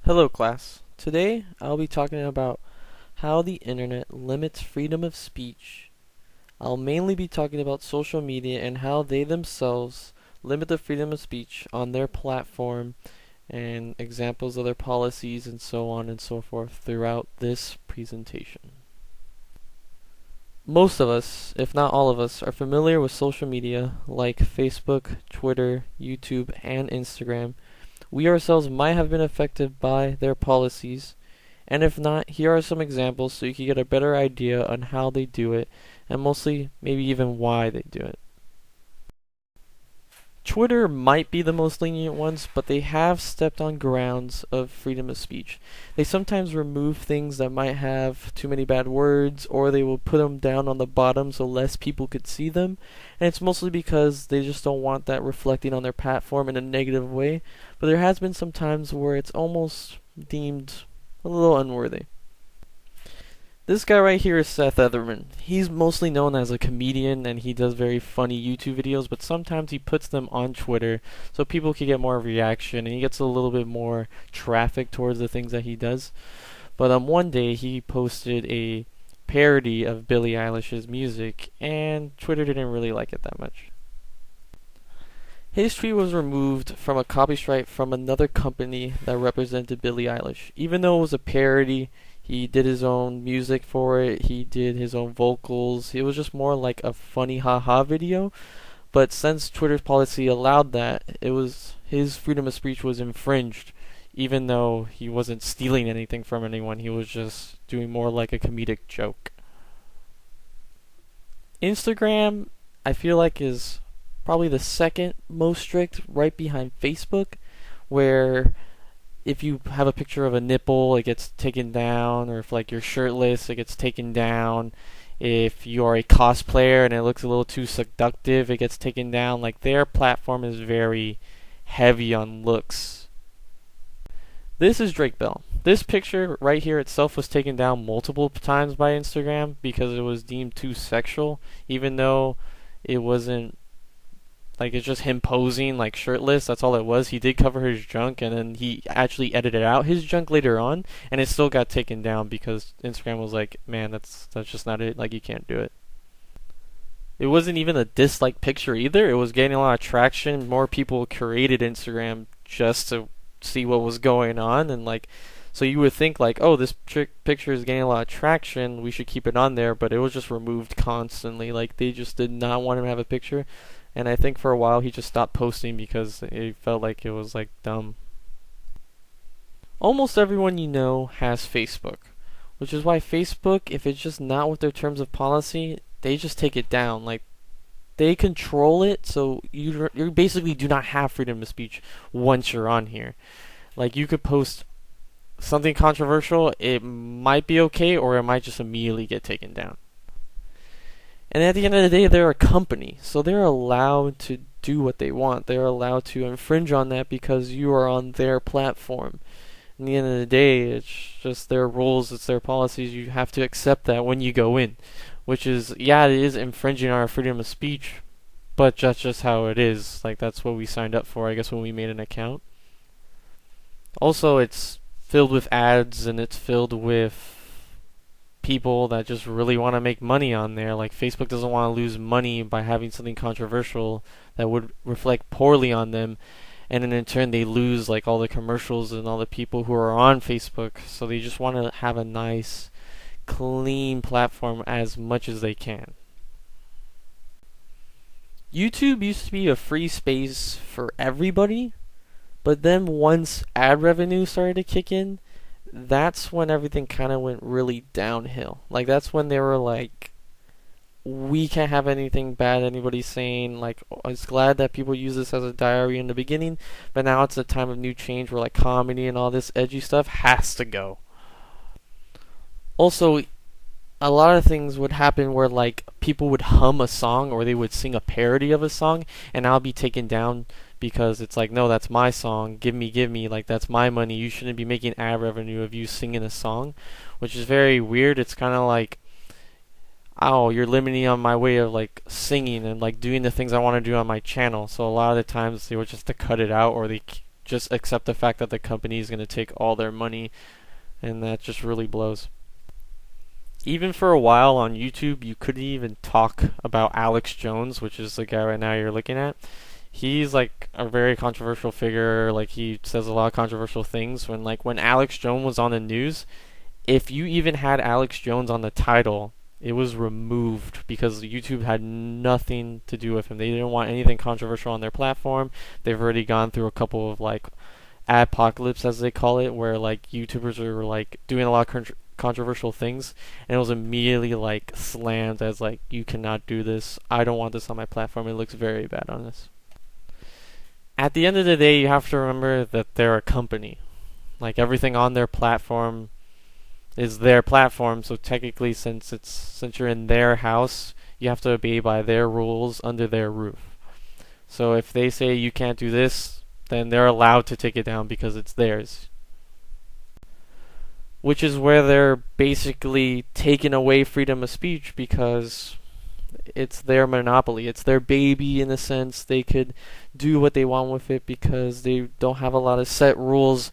Hello class. Today I'll be talking about how the internet limits freedom of speech. I'll mainly be talking about social media and how they themselves limit the freedom of speech on their platform and examples of their policies and so on and so forth throughout this presentation. Most of us, if not all of us, are familiar with social media like Facebook, Twitter, YouTube, and Instagram. We ourselves might have been affected by their policies, and if not, here are some examples so you can get a better idea on how they do it, and mostly maybe even why they do it. Twitter might be the most lenient ones, but they have stepped on grounds of freedom of speech. They sometimes remove things that might have too many bad words, or they will put them down on the bottom so less people could see them, and it's mostly because they just don't want that reflecting on their platform in a negative way, but there has been some times where it's almost deemed a little unworthy. This guy right here is Seth Etherman. He's mostly known as a comedian and he does very funny YouTube videos, but sometimes he puts them on Twitter so people can get more reaction and he gets a little bit more traffic towards the things that he does. But one day he posted a parody of Billie Eilish's music and Twitter didn't really like it that much. His tweet was removed from a copy strike from another company that represented Billie Eilish. Even though it was a parody, he did his own music for it, he did his own vocals, it was just more like a funny haha video. But since Twitter's policy allowed that, his freedom of speech was infringed, even though he wasn't stealing anything from anyone, he was just doing more like a comedic joke. Instagram, I feel like, is probably the second most strict, right behind Facebook, where if you have a picture of a nipple, it gets taken down, or if like you're shirtless, it gets taken down. If you're a cosplayer and it looks a little too seductive, it gets taken down. Like, their platform is very heavy on looks. This is Drake Bell. This picture right here itself was taken down multiple times by Instagram because it was deemed too sexual, even though it wasn't. Like, it's just him posing, like, shirtless. That's all it was. He did cover his junk, and then he actually edited out his junk later on, and it still got taken down because Instagram was like, man, that's just not it. Like, you can't do it. It wasn't even a dislike picture either. It was getting a lot of traction. More people created Instagram just to see what was going on, and, like, so you would think, like, oh, this picture is getting a lot of traction, we should keep it on there, but it was just removed constantly. Like, they just did not want him to have a picture. And I think for a while he just stopped posting because it felt like it was like dumb. Almost everyone you know has Facebook, which is why Facebook, if it's just not with their terms of policy, they just take it down. Like, they control it, so you basically do not have freedom of speech once you're on here. Like, you could post something controversial, it might be okay, or it might just immediately get taken down. And at the end of the day, they're a company, so they're allowed to do what they want. They're allowed to infringe on that because you are on their platform. At the end of the day, it's just their rules, it's their policies. You have to accept that when you go in, which is, yeah, it is infringing our freedom of speech, but that's just how it is. Like, that's what we signed up for, I guess, when we made an account. Also, it's filled with ads, and it's filled with people that just really want to make money on there. Like, Facebook doesn't want to lose money by having something controversial that would reflect poorly on them, and then in turn they lose like all the commercials and all the people who are on Facebook, so they just want to have a nice clean platform as much as they can. YouTube used to be a free space for everybody, but then once ad revenue started to kick in, that's when everything kind of went really downhill. Like, that's when they were like, we can't have anything bad anybody's saying. Like, I was glad that people use this as a diary in the beginning, but now it's a time of new change where like comedy and all this edgy stuff has to go. Also, a lot of things would happen where like people would hum a song or they would sing a parody of a song, and I'll be taken down because it's like, no, that's my song, give me, like, that's my money, you shouldn't be making ad revenue of you singing a song, which is very weird. It's kind of like, oh, you're limiting on my way of like singing and like doing the things I want to do on my channel. So a lot of the times they would just to cut it out, or they just accept the fact that the company is going to take all their money, and that just really blows. Even for a while on YouTube, you couldn't even talk about Alex Jones, which is the guy right now you're looking at. He's like a very controversial figure. Like, he says a lot of controversial things. When Alex Jones was on the news, if you even had Alex Jones on the title, it was removed because YouTube had nothing to do with him. They didn't want anything controversial on their platform. They've already gone through a couple of like apocalypse, as they call it, where like YouTubers are like doing a lot of controversial things, and it was immediately like slammed as like, you cannot do this. I don't want this on my platform. It looks very bad on this. At the end of the day, you have to remember that they're a company. Like, everything on their platform is their platform, so technically, since you're in their house, you have to obey by their rules under their roof. So if they say you can't do this, then they're allowed to take it down because it's theirs. Which is where they're basically taking away freedom of speech, because it's their monopoly. It's their baby in a sense. They could do what they want with it because they don't have a lot of set rules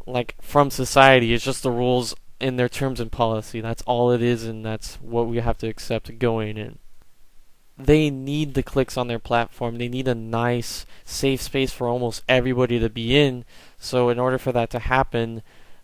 like from society. It's just the rules in their terms and policy. That's all it is, and that's what we have to accept going in. They need the clicks on their platform. They need a nice, safe space for almost everybody to be in. So in order for that to happen,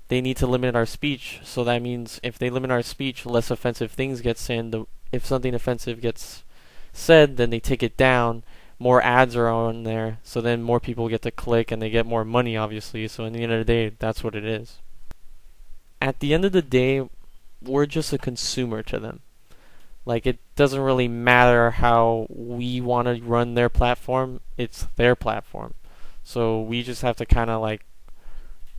they need to limit our speech. So that means if they limit our speech, less offensive things get said. If something offensive gets said, then they take it down. More ads are on there, so then more people get to click and they get more money, obviously. So in the end of the day, that's what it is. At the end of the day, we're just a consumer to them. Like, it doesn't really matter how we want to run their platform. It's their platform. So we just have to kind of like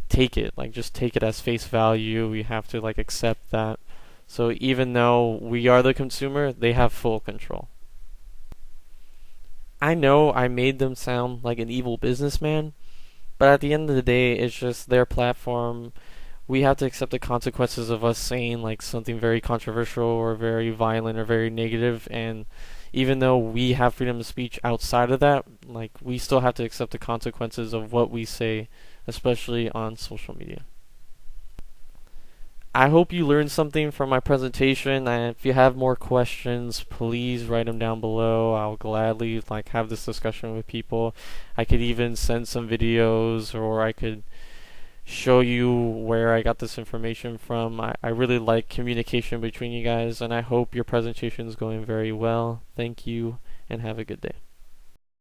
take it. Like, just take it as face value. We have to like accept that. So even though we are the consumer, they have full control. I know I made them sound like an evil businessman, but at the end of the day, it's just their platform. We have to accept the consequences of us saying like something very controversial or very violent or very negative, and even though we have freedom of speech outside of that, like, we still have to accept the consequences of what we say, especially on social media. I hope you learned something from my presentation, and if you have more questions, please write them down below. I'll gladly like have this discussion with people. I could even send some videos, or I could show you where I got this information from. I really like communication between you guys, and I hope your presentation is going very well. Thank you, and have a good day.